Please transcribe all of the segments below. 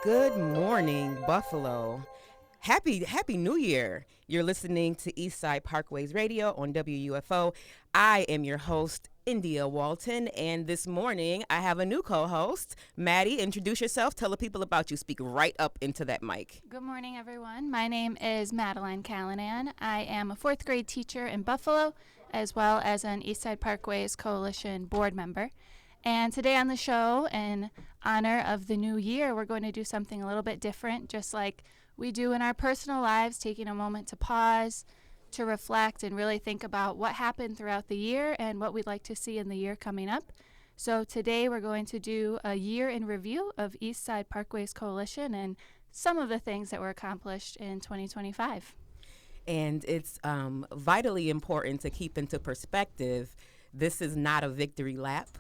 Good morning, Buffalo. Happy New Year. You're listening to Eastside Parkways Radio on WUFO. I am your host, India Walton, and this morning I have a new co-host, Maddie. Introduce yourself. Tell the people about you. Speak right up into that mic. Good morning, everyone. My name is Madeline Callanan. I am a fourth grade teacher in Buffalo, as well as an Eastside Parkways Coalition board member. And today on the show, in honor of the new year, we're going to do something a little bit different, just like we do in our personal lives, taking a moment to pause, to reflect, and really think about what happened throughout the year and what we'd like to see in the year coming up. So today we're going to do a year in review of Eastside Parkways Coalition and some of the things that were accomplished in 2025. And it's vitally important to keep into perspective. This is not a victory lap.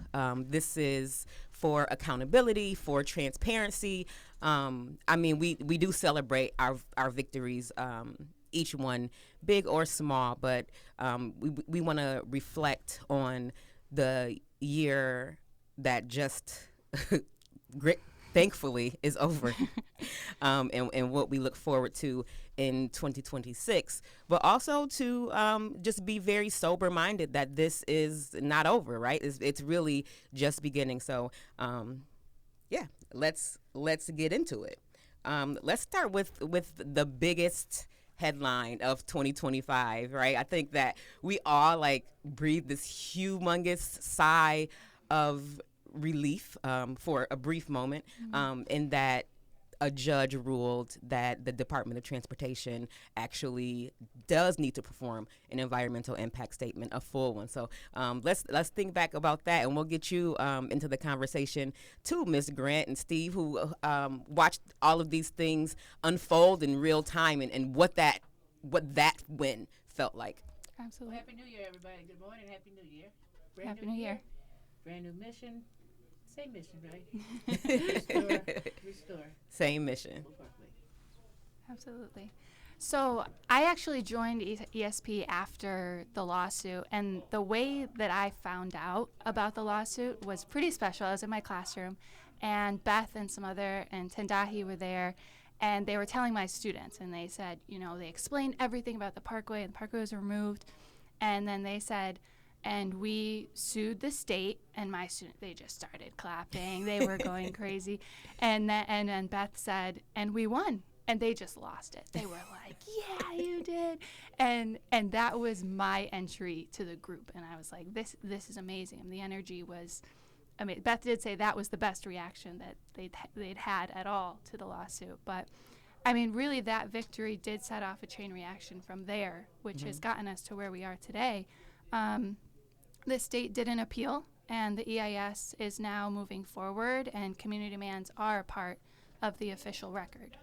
This is for accountability, for transparency. We do celebrate our victories, each one big or small, but we want to reflect on the year that just thankfully is over, and what we look forward to in 2026, but also to just be very sober minded that this is not over, right? It's really just beginning. So let's get into it. Let's start with the biggest headline of 2025, right? I think that we all breathe this humongous sigh of relief for a brief moment, in that a judge ruled that the Department of Transportation actually does need to perform an environmental impact statement, a full one. So let's think back about that, and we'll get you into the conversation too, Ms. Grant and Steve, who watched all of these things unfold in real time, and what that win felt like. Absolutely. Well, Happy New Year, everybody. Good morning. Happy New Year. Happy New Year. Brand new mission. Same mission, right? Restore. Same mission. Absolutely. So I actually joined ESP after the lawsuit, and the way that I found out about the lawsuit was pretty special. I was in my classroom, and Beth and Tendahi were there, and they were telling my students, and they said, they explained everything about the parkway, and the parkway was removed, and then they said, and we sued the state, and my students, they just started clapping. They were going crazy. And then Beth said, and we won. And they just lost it. They were like, yeah, you did. And that was my entry to the group. And I was like, this is amazing. And the energy was, Beth did say that was the best reaction that they'd had at all to the lawsuit. But, really that victory did set off a chain reaction from there, which has gotten us to where we are today. The state did an appeal, and the EIS is now moving forward, and community demands are a part of the official record.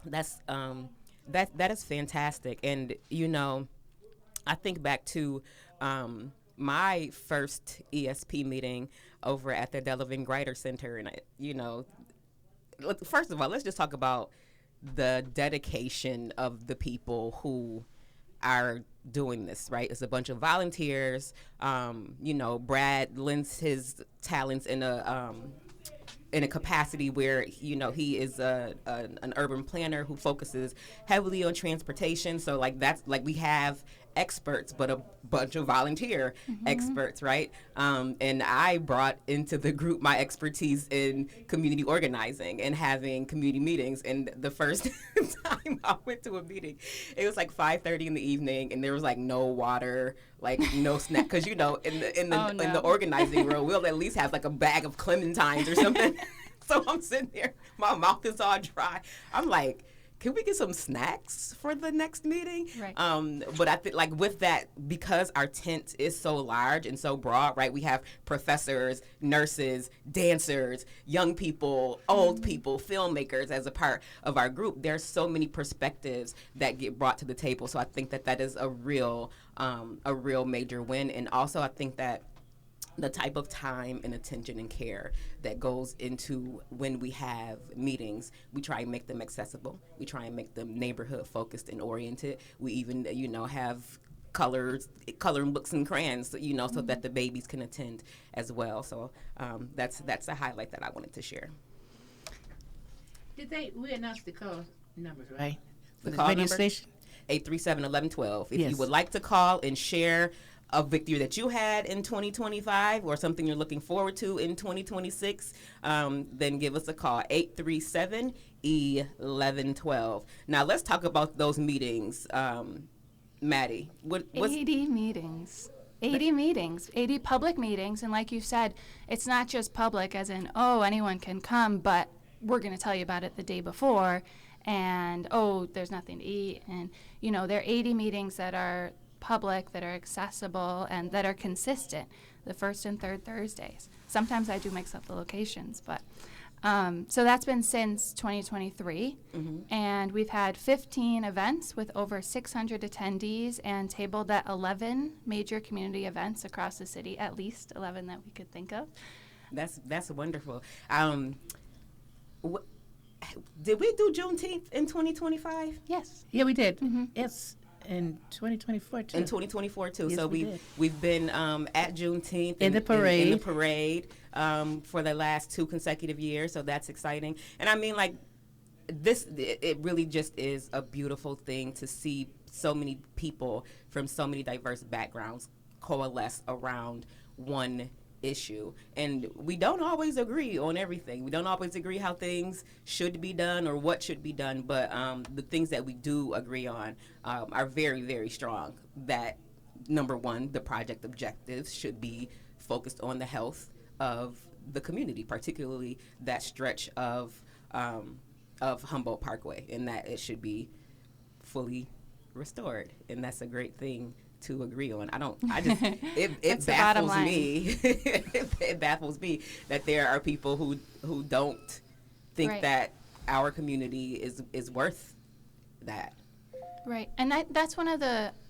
That's that is fantastic. And I think back to my first ESP meeting over at the Delavan Grider Center, and first of all, let's just talk about the dedication of the people who are doing this, right? It's a bunch of volunteers. Brad lends his talents in a capacity where he is an urban planner who focuses heavily on transportation. So we have experts, but a bunch of volunteer experts, right? And I brought into the group my expertise in community organizing and having community meetings. And the first time I went to a meeting, it was 5:30 in the evening, and there was no water, no snack, because in the organizing world, we'll at least have a bag of clementines or something. So I'm sitting there, my mouth is all dry. I'm like, can we get some snacks for the next meeting? Right. But I think with that, because our tent is so large and so broad, right? We have professors, nurses, dancers, young people, old people, filmmakers as a part of our group. There's so many perspectives that get brought to the table. So I think that is a real major win. And also I think that the type of time and attention and care that goes into when we have meetings, we try and make them accessible. We try and make them neighborhood focused and oriented. We even, have coloring books and crayons, so that the babies can attend as well. So that's a highlight that I wanted to share. We announced the call numbers, right? For The the call radio number? station? 837-1112. If you Yes. would like to call and share a victory that you had in 2025 or something you're looking forward to in 2026, then give us a call, 837-1112. Now, let's talk about those meetings. Maddie, what's 80 meetings. 80 meetings, 80 public meetings. And like you said, it's not just public as in, oh, anyone can come, but we're going to tell you about it the day before. And, oh, there's nothing to eat. And, there are 80 meetings that are public, that are accessible, and that are consistent, the first and third Thursdays. Sometimes I do mix up the locations, but so that's been since 2023. And we've had 15 events with over 600 attendees and tabled at 11 major community events across the city, at least 11 that we could think of. That's wonderful. Did we do Juneteenth in 2025? Yes. Yeah, we did. Yes, in 2024 too. In 2024 too. Yes, So we did. we've been at Juneteenth In the parade. in the parade for the last 2 consecutive years. So that's exciting. And I mean, like it really just is a beautiful thing to see so many people from so many diverse backgrounds coalesce around one issue. And we don't always agree on everything. We don't always agree how things should be done or what should be done, but the things that we do agree on are very, very strong. That, number one, the project objectives should be focused on the health of the community, particularly that stretch of Humboldt Parkway, and that it should be fully restored. And that's a great thing to agree on. It baffles me. It baffles me that there are people who don't think Right. that our community is worth that. Right. And that's one of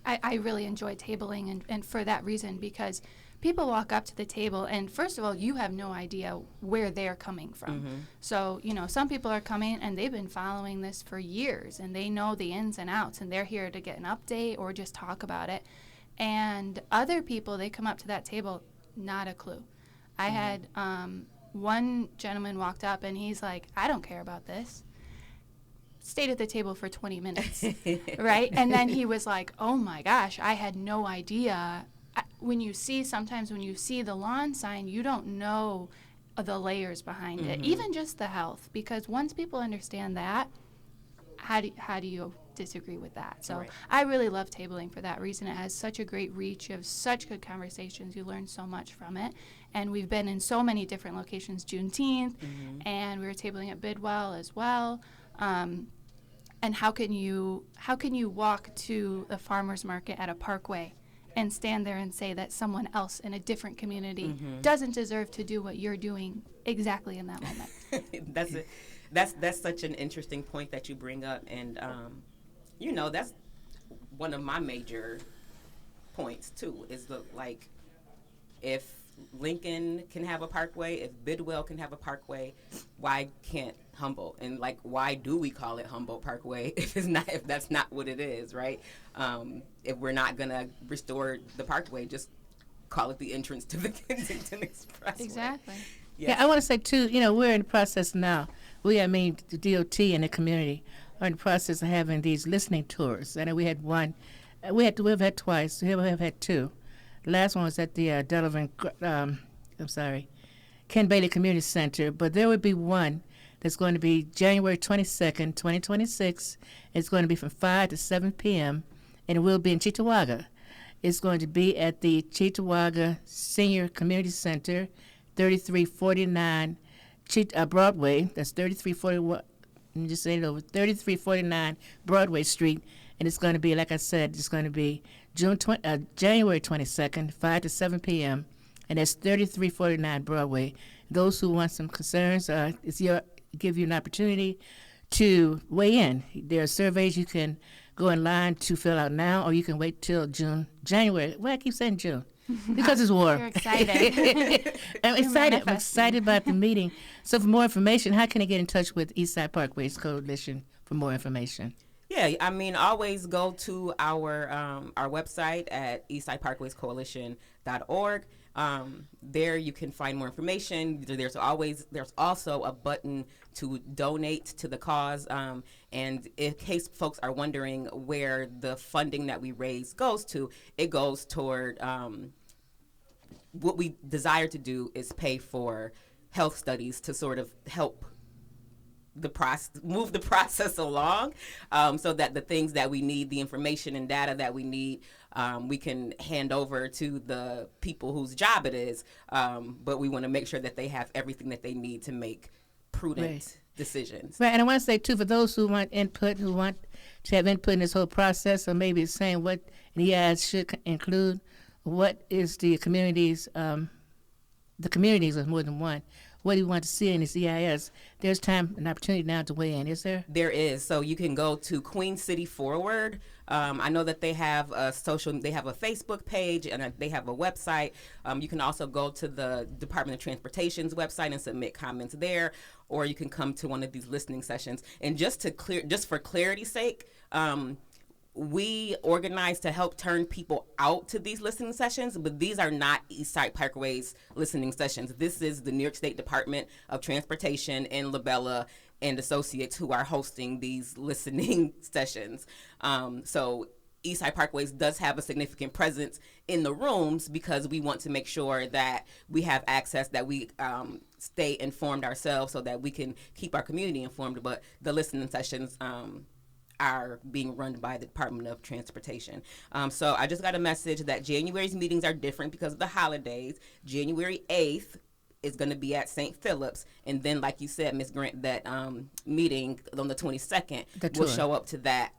I really enjoy tabling and for that reason, because people walk up to the table and first of all, you have no idea where they're coming from. So, some people are coming and they've been following this for years and they know the ins and outs and they're here to get an update or just talk about it. And other people, they come up to that table, not a clue. I had one gentleman walked up and he's like, I don't care about this. Stayed at the table for 20 minutes, right? And then he was like, oh my gosh, I had no idea. Sometimes when you see the lawn sign, you don't know the layers behind it, even just the health, because once people understand that, how do you disagree with that? So Right. I really love tabling for that reason. It has such a great reach. You have such good conversations. You learn so much from it. And we've been in so many different locations, Juneteenth, and we were tabling at Bidwell as well. And how can you walk to the farmer's market at a Parkway and stand there and say that someone else in a different community doesn't deserve to do what you're doing exactly in that moment? That's such an interesting point that you bring up, and that's one of my major points too. Is if Lincoln can have a parkway, if Bidwell can have a parkway, why can't Humboldt? And why do we call it Humboldt Parkway if that's not what it is, right? If we're not gonna restore the parkway, just call it the entrance to the Kensington Expressway. Exactly. Yes. Yeah, I want to say too, we're in the process now. The DOT and the community are in the process of having these listening tours. I know we had one, we've had twice, we have had 2. The last one was at the Ken Bailey Community Center, but there would be one that's going to be January 22nd, 2026. It's going to be from 5 to 7 p.m., and it will be in Cheektowaga. It's going to be at the Cheektowaga Senior Community Center, 3349 Broadway. That's 3341. Let me just say it over. 3349 Broadway Street, and it's going to be, like I said, it's going to be January 22nd, 5 to 7 p.m., and that's 3349 Broadway. Those who want some concerns, give you an opportunity to weigh in. There are surveys you can go in line to fill out now, or you can wait till January. Well, I keep saying June because it's warm. You're excited. I'm You're excited. I'm manifesting. excited about the meeting. So for more information, how can I get in touch with Eastside Parkways Coalition for more information? Yeah, I mean, always go to our website at eastsideparkwayscoalition.org. There you can find more information. There's also a button to donate to the cause. And in case folks are wondering where the funding that we raise goes to, it goes toward what we desire to do is pay for health studies to sort of help move the process along, so that the things that we need, the information and data that we need, we can hand over to the people whose job it is. But we want to make sure that they have everything that they need to make prudent decisions. Right, and I want to say, too, for those who want input, who want to have input in this whole process, or maybe saying what an EIS should include, what is the communities of more than one, what do you want to see in this EIS? There's time and opportunity now to weigh in, is there? There is. So you can go to Queen City Forward. I know that they have a Facebook page and they have a website. You can also go to the Department of Transportation's website and submit comments there, or you can come to one of these listening sessions. And just for clarity's sake, we organize to help turn people out to these listening sessions, but these are not Eastside Parkways listening sessions. This is the New York State Department of Transportation and Labella and Associates who are hosting these listening sessions. So Eastside Parkways does have a significant presence in the rooms because we want to make sure that we have access, that we stay informed ourselves so that we can keep our community informed. But the listening sessions are being run by the Department of Transportation. So I just got a message that January's meetings are different because of the holidays. January 8th is going to be at St. Philip's. And then, like you said, Ms. Grant, that meeting on the 22nd, we'll show up to that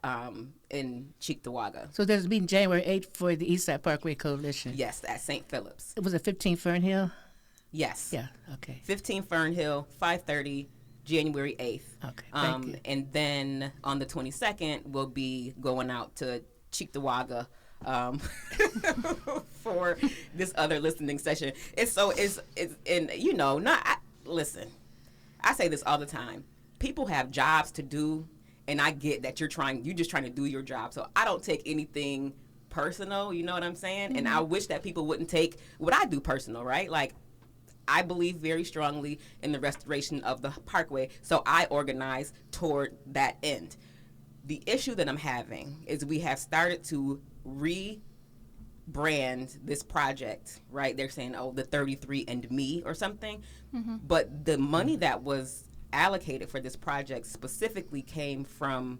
in Cheektowaga. So there's a meeting January 8th for the Eastside Parkway Coalition. Yes, at St. Philip's. It was at 15 Fernhill? Yes. Yeah, okay. 15 Fernhill, 5:30. January 8th. Okay, thank you. And then on the 22nd, we'll be going out to Cheektowaga for this other listening session. Listen, I say this all the time. People have jobs to do, and I get that you're just trying to do your job. So I don't take anything personal, you know what I'm saying? Mm-hmm. And I wish that people wouldn't take what I do personal, right? Like, I believe very strongly in the restoration of the Parkway, so I organize toward that end. The issue that I'm having is we have started to rebrand this project, right? They're saying, the 33 and Me or something. Mm-hmm. But the money that was allocated for this project specifically came from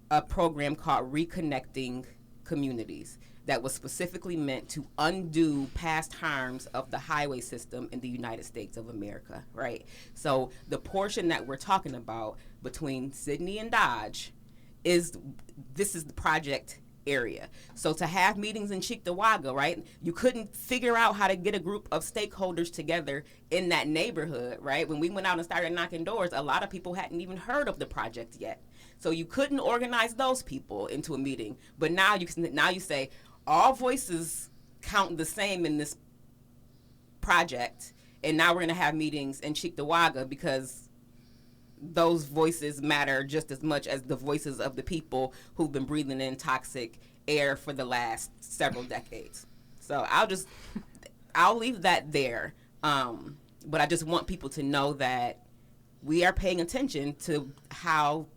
a program called Reconnecting Communities that was specifically meant to undo past harms of the highway system in the United States of America, right? So the portion that we're talking about between Sydney and Dodge is the project area. So to have meetings in Cheektowaga, right, you couldn't figure out how to get a group of stakeholders together in that neighborhood, right? When we went out and started knocking doors, a lot of people hadn't even heard of the project yet. So you couldn't organize those people into a meeting. But now you say, all voices count the same in this project, and now we're going to have meetings in Cheektowaga because those voices matter just as much as the voices of the people who've been breathing in toxic air for the last several decades. So I'll leave that there. But I just want people to know that we are paying attention to how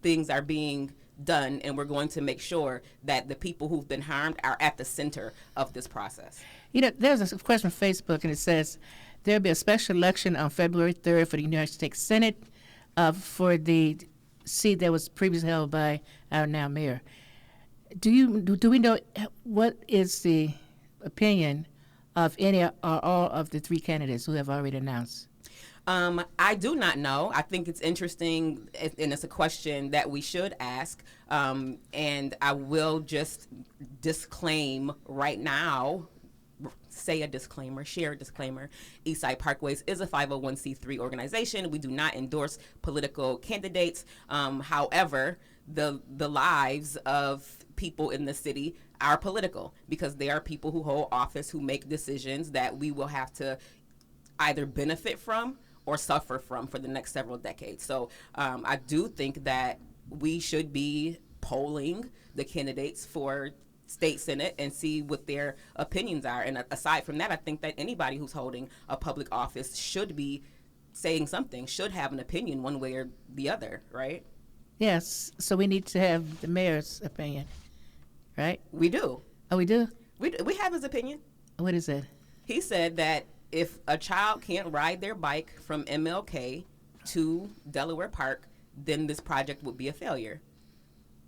things are being done, and we're going to make sure that the people who've been harmed are at the center of this process. There's a question on Facebook, and it says there'll be a special election on February 3rd for the United States Senate for the seat that was previously held by our now mayor. Do we know what is the opinion of any or all of the three candidates who have already announced? I do not know. I think it's interesting, and it's a question that we should ask. And I will just disclaim right now, share a disclaimer. Eastside Parkways is a 501c3 organization. We do not endorse political candidates. However, the lives of people in the city are political because they are people who hold office, who make decisions that we will have to either benefit from or suffer from for the next several decades. So I do think that we should be polling the candidates for state senate and see what their opinions are. And aside from that, I think that anybody who's holding a public office should be saying something, should have an opinion one way or the other, right? Yes. So we need to have the mayor's opinion, right? We do. Oh, we do? We have his opinion. What is it? He said that if a child can't ride their bike from MLK to Delaware Park, then this project would be a failure.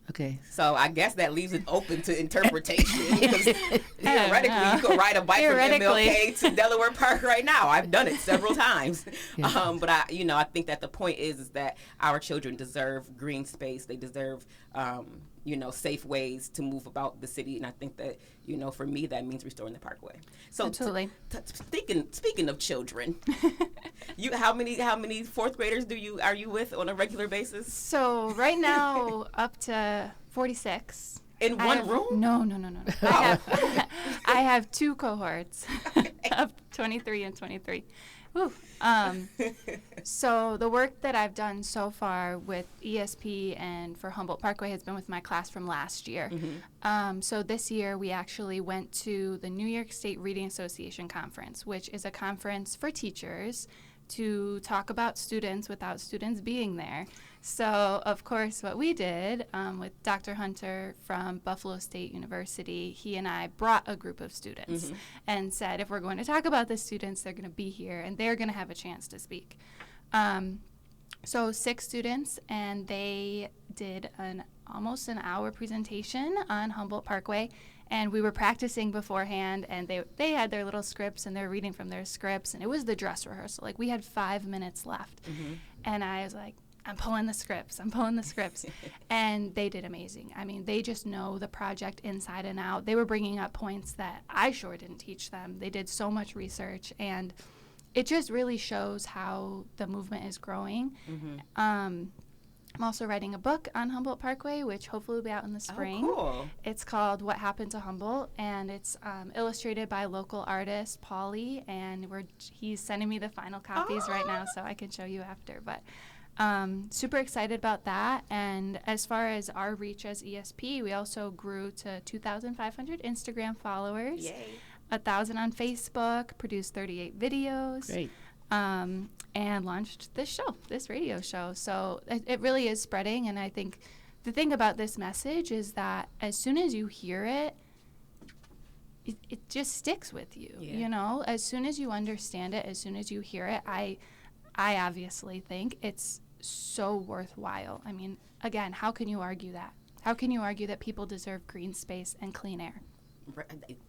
Okay. So I guess that leaves it open to interpretation. Because theoretically, you could ride a bike from MLK to Delaware Park right now. I've done it several times. Yeah. But I think that the point is that our children deserve green space. They deserve, safe ways to move about the city. And I think that, for me, that means restoring the Parkway. So absolutely. Speaking of children, how many fourth graders are you with on a regular basis? So right now, up to 46. In one room? No. I have 2 cohorts of 23 and 23. Whew. So the work that I've done so far with ESP and for Humboldt Parkway has been with my class from last year. Mm-hmm. So this year we actually went to the New York State Reading Association Conference, which is a conference for teachers to talk about students without students being there. So, of course, what we did with Dr. Hunter from Buffalo State University, he and I brought a group of students and said, if we're going to talk about the students, they're going to be here and they're going to have a chance to speak. So 6 students, and they did almost an hour presentation on Humboldt Parkway. And we were practicing beforehand, and they had their little scripts, and they're reading from their scripts, and it was the dress rehearsal. Like, we had 5 minutes left. Mm-hmm. And I was like, I'm pulling the scripts. And they did amazing. I mean, they just know the project inside and out. They were bringing up points that I sure didn't teach them. They did so much research, and it just really shows how the movement is growing. Mm-hmm. I'm also writing a book on Humboldt Parkway, which hopefully will be out in the spring. Oh, cool. It's called What Happened to Humboldt, and it's illustrated by local artist Paulie, and he's sending me the final copies right now, so I can show you after. But super excited about that. And as far as our reach as ESP, we also grew to 2,500 Instagram followers. Yay. 1,000 on Facebook, produced 38 videos. Great. And launched this radio show. So it really is spreading. And I think the thing about this message is that as soon as you hear it, it just sticks with you. Yeah. As soon as you understand it, as soon as you hear it, I obviously think it's so worthwhile. I mean, again, how can you argue that? How can you argue that people deserve green space and clean air?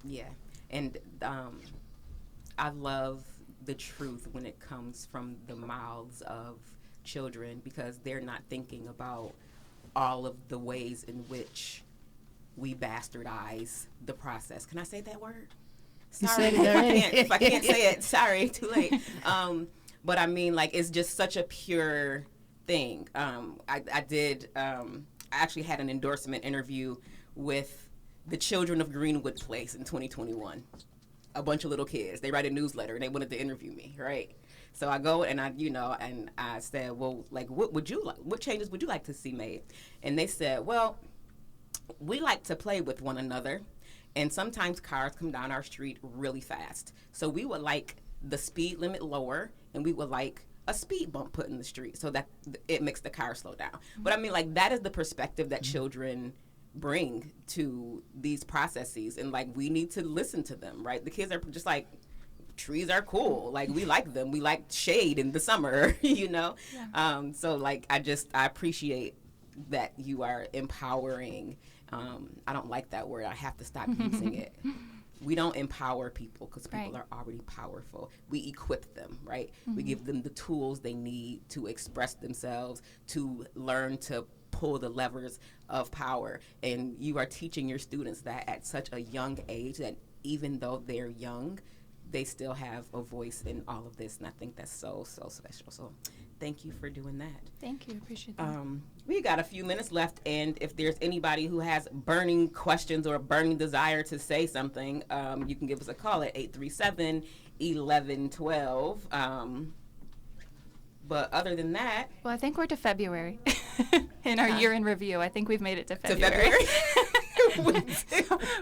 Yeah. And I love the truth when it comes from the mouths of children, because they're not thinking about all of the ways in which we bastardize the process. Can I say that word? Sorry, if I can't say it. Sorry, too late. But I mean, like, it's just such a pure thing. I actually had an endorsement interview with the children of Greenwood Place in 2021. A bunch of little kids. They write a newsletter and they wanted to interview me, right? So I go and I said, well, like, what changes would you like to see made? And they said, well, we like to play with one another, and sometimes cars come down our street really fast. So we would like the speed limit lower, and we would like a speed bump put in the street so that it makes the car slow down. Mm-hmm. But I mean, like, that is the perspective that children bring to these processes, and like, we need to listen to them, right? The kids are just like, trees are cool, like, we like them, we like shade in the summer. Yeah. So like, I appreciate that you are empowering. I don't like that word, I have to stop using it. We don't empower people because people are already powerful. We equip them, right? Mm-hmm. We give them the tools they need to express themselves, to learn to pull the levers of power. And you are teaching your students that at such a young age, that even though they're young, they still have a voice in all of this. And I think that's so, so special. So thank you for doing that. Thank you. Appreciate that. We got a few minutes left, and if there's anybody who has burning questions or a burning desire to say something, you can give us a call at 837-1112. But other than that... Well, I think we're to February in our year in review. I think we've made it to February. To February?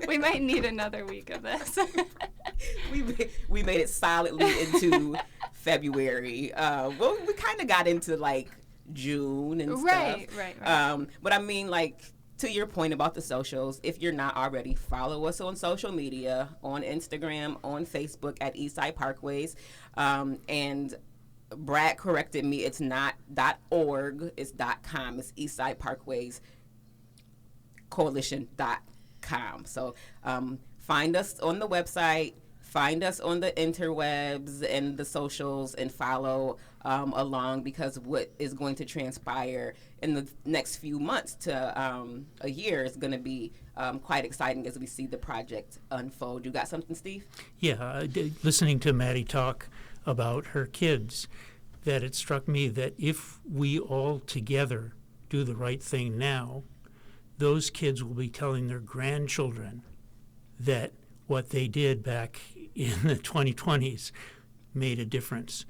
We might need another week of this. we made it solidly into February. Well, we kind of got into like June and Right. stuff. But I mean, like, to your point about the socials, if you're not already, follow us on social media, on Instagram, on Facebook at Eastside Parkways. And Brad corrected me. It's not .org. It's .com. It's Eastside Parkways Coalition.com. So find us on the website. Find us on the interwebs and the socials and follow along, because what is going to transpire in the next few months to a year is going to be quite exciting as we see the project unfold. You got something, Steve? Yeah, listening to Maddie talk about her kids, that it struck me that if we all together do the right thing now, those kids will be telling their grandchildren that what they did back in the 2020s made a difference.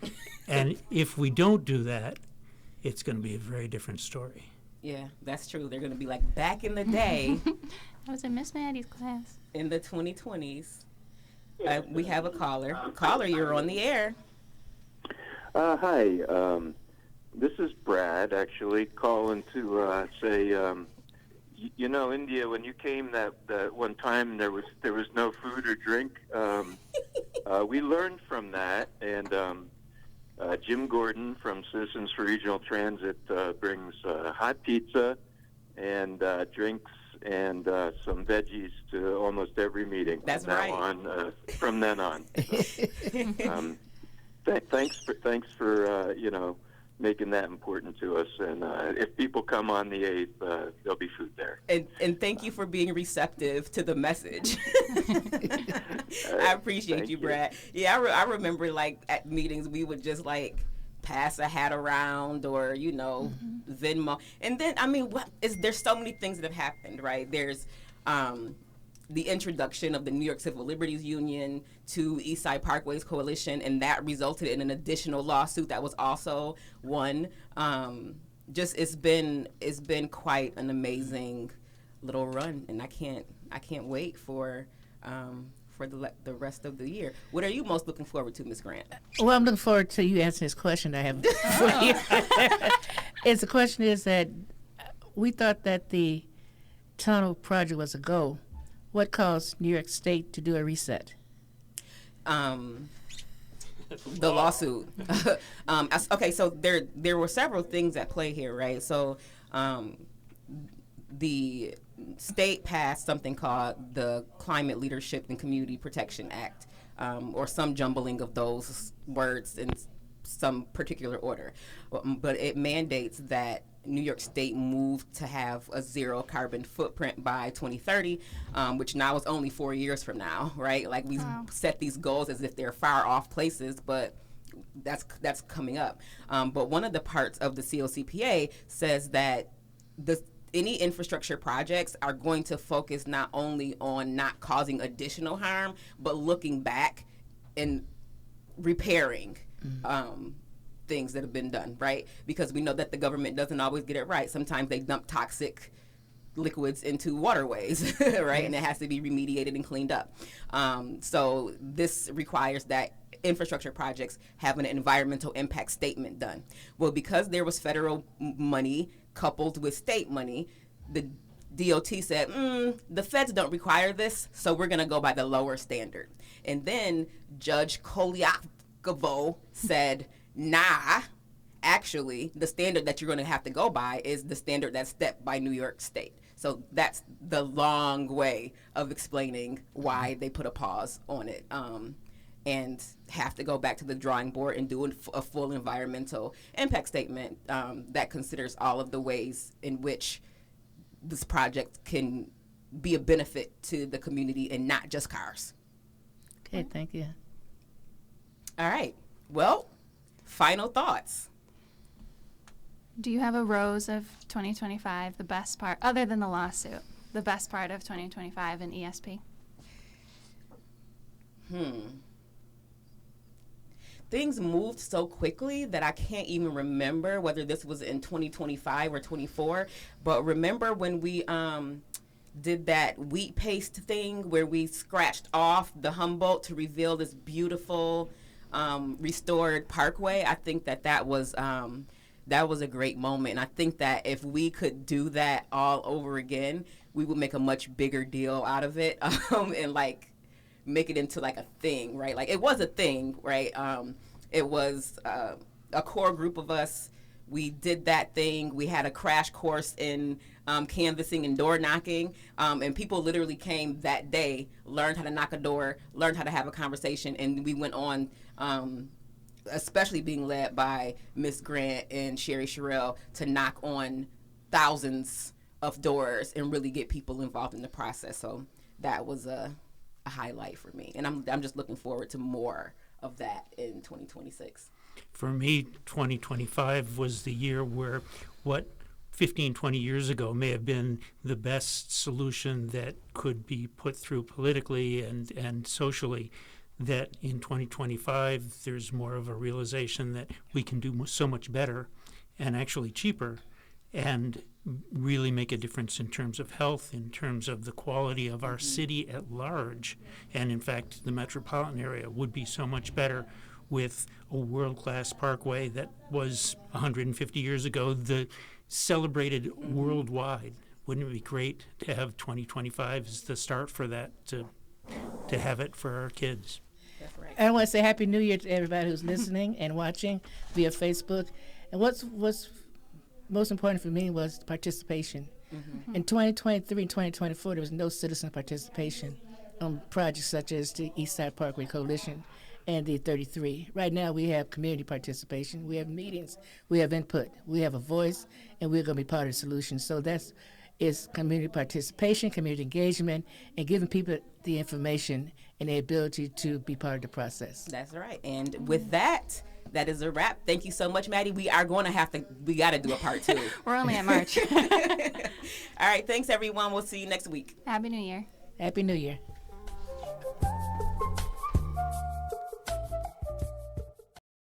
And if we don't do that, it's going to be a very different story. Yeah, that's true. They're going to be like, back in the day, I was in Miss Maddie's class. in the 2020s. We have a caller. Caller, you're on the air. Hi, this is Brad, actually, calling to say, you know, India, when you came that one time, there was no food or drink. We learned from that, and Jim Gordon from Citizens for Regional Transit brings hot pizza and drinks and some veggies to almost every meeting. That's from right. From then on. So, thanks for you know, making that important to us. And if people come on the 8th, there'll be food there. And thank you for being receptive to the message. I appreciate you, Brad. Yeah, I remember, like, at meetings, we would just, like, pass a hat around, or, you know, Venmo. And then, I mean, there's so many things that have happened, right? There's the introduction of the New York Civil Liberties Union to Eastside Parkways Coalition, and that resulted in an additional lawsuit that was also won. Just it's been quite an amazing little run, and I can't wait for the rest of the year. What are you most looking forward to, Ms. Grant? Well, I'm looking forward to you answering this question I have for you. The question is that we thought that the tunnel project was a go. What caused New York State to do a reset? The lawsuit. Okay, so there were several things at play here, right? So the state passed something called the Climate Leadership and Community Protection Act, or some jumbling of those words in some particular order. But it mandates that New York State moved to have a zero carbon footprint by 2030, which now is only 4 years from now, right? Like, we set these goals as if they're far off places, but that's coming up. But one of the parts of the COCPA says that any infrastructure projects are going to focus not only on not causing additional harm, but looking back and repairing things that have been done, right? Because we know that the government doesn't always get it right. Sometimes they dump toxic liquids into waterways, right? And it has to be remediated and cleaned up. So this requires that infrastructure projects have an environmental impact statement done. Well, because there was federal money coupled with state money, the DOT said, the feds don't require this, so we're going to go by the lower standard. And then Judge Kolyakovo said, nah, actually, the standard that you're going to have to go by is the standard that's set by New York State. So that's the long way of explaining why they put a pause on it, and have to go back to the drawing board and do a full environmental impact statement that considers all of the ways in which this project can be a benefit to the community and not just cars. Okay, thank you. All right. Well, final thoughts. Do you have a rose of 2025, the best part, other than the lawsuit, the best part of 2025 in ESP? Things moved so quickly that I can't even remember whether this was in 2025 or 24. But remember when we did that wheat paste thing where we scratched off the Humboldt to reveal this beautiful restored parkway. I think that was a great moment, and I think that if we could do that all over again, we would make a much bigger deal out of it, and like make it into like a thing, right? Like it was a thing, right? It was a core group of us. We did that thing. We had a crash course in canvassing and door knocking, and people literally came that day, learned how to knock a door, learned how to have a conversation, and we went on, especially being led by Miss Grant and Sherry Sherrill, to knock on thousands of doors and really get people involved in the process. So that was a highlight for me, and I'm just looking forward to more of that in 2026. For me, 2025 was the year where what 15, 20 years ago may have been the best solution that could be put through politically and socially, that in 2025 there's more of a realization that we can do so much better and actually cheaper and really make a difference in terms of health, in terms of the quality of our city at large. And in fact, the metropolitan area would be so much better with a world-class parkway that was 150 years ago, the celebrated worldwide. Wouldn't it be great to have 2025 as the start for that, to have it for our kids? That's right. I want to say Happy New Year to everybody who's listening and watching via Facebook. And what's most important for me was participation. In 2023 and 2024, there was no citizen participation on projects such as the East Side Parkway Coalition and the 33. Right now, we have community participation, we have meetings, we have input, we have a voice, and we're going to be part of the solution. So is community participation, community engagement, and giving people the information and the ability to be part of the process. That's right. And with that is a wrap. Thank you so much, Maddie. We got to do a part 2. We're only at March. All right. Thanks, everyone. We'll see you next week. Happy New Year. Happy New Year.